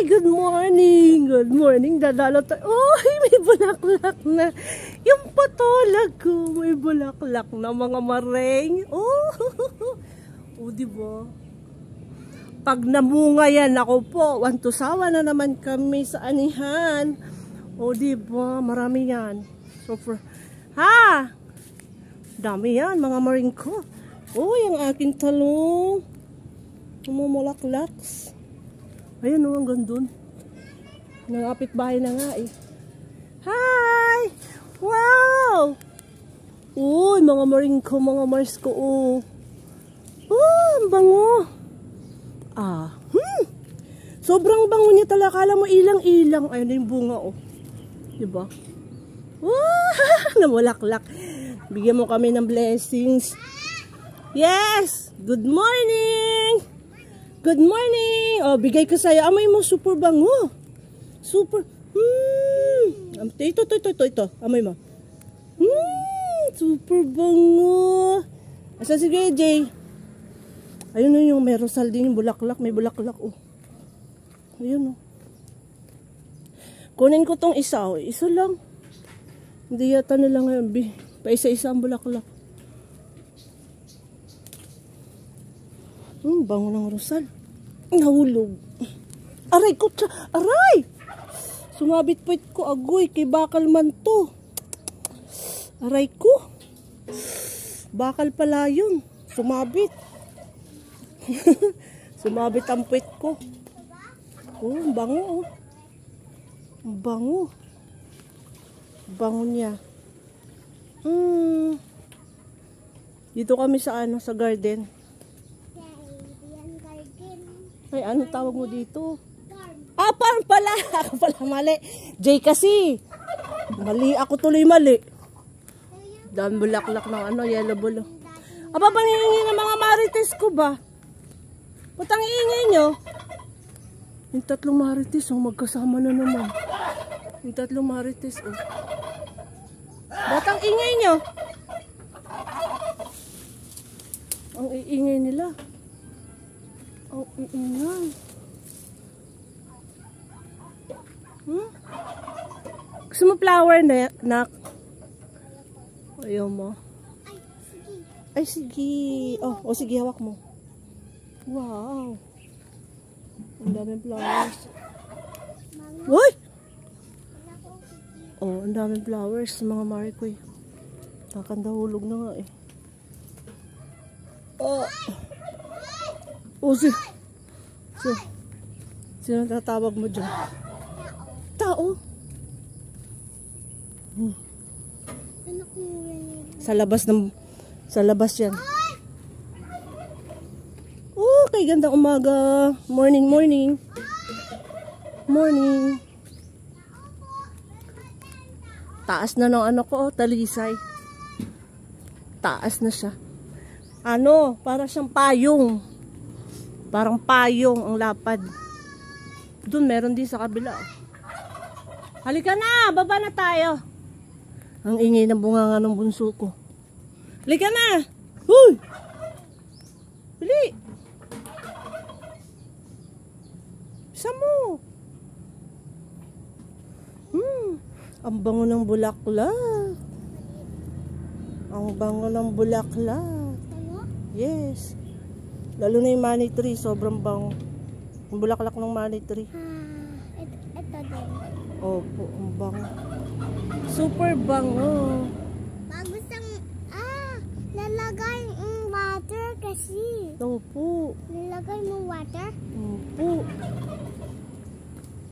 Good morning! Good morning! Dadalo tayo. Uy, may bulaklak na. Yung patolag ko, may bulaklak na mga mareng. Oh, diba? Pag namunga yan, ako po, wantusawa na naman kami sa anihan. Diba? Marami yan. Super. Ha! Dami yan, mga mareng ko. Yung aking talong. Umumulaklaks. Ayan ang gandun. Nangapit bahay na nga eh. Hi! Wow! Uy, mga maring ko, mga mars ko. Ang bango. Sobrang bango niya talaga. Kala mo ilang-ilang. Ayun na yung bunga Diba? Namulaklak. Bigyan mo kami ng blessings. Yes! Good morning! Good morning! Bigay ko sa'yo. Amoy mo, super bango. Super. Ito. Amoy mo. Super bango. Asa si Kuya Jay? Ayun na yung may rosal din yung bulaklak. May bulaklak, Ayun, Kunin ko tong isa, Isa lang. Hindi yata na lang ngayon, Pa-isa-isa ang bulaklak. Bango ng rosal. Nahulog. Aray ko, aray! Sumabit po ko, agoy, kay bakal man to. Aray ko. Bakal pala yun. Sumabit. Sumabit ang puwit ko. Bango, Bango. Bango niya. Dito kami sa sa garden. Ay, ano tawag mo dito? Parang pala. Ako pala mali. Jay kasi. Mali. Ako tuloy mali. Dami bulaklak ng yellow bulo. Pangihingi ng mga marites ko ba? Putang iingay nyo. Yung tatlong marites, magkasama na naman. Yung tatlong marites, Batang ingay nyo. Ang iingay nila. Ang iingay. Gusto mo flower na, nak? Ayaw mo? Ay, sige. Sige, hawak mo. Wow. Ang daming flowers. Uy! Ang daming flowers, mga marikoy. Nakakandahulog na nga eh. Sino tatawag mo dyan? Tao? Sa labas yan. Kay gandang umaga. Morning. Taas na ng talisay. Taas na siya. Para siyang payong. Parang payong ang lapad. Doon meron din sa kabila. Halika na, baba na tayo. Ang ingay ng bunganga ng bunso ko. Halika na. Huy! Bili. Bisa mo. Ang bango ng bulaklak. Ang bango ng bulaklak. Yes. Lalo na yung money tree, sobrang bango. Ang bulaklak ng money tree. Ito din. Opo, ang bango. Super bango. Bagus ang, lalagay ng water kasi. Opo. Lalagay mo water? Opo.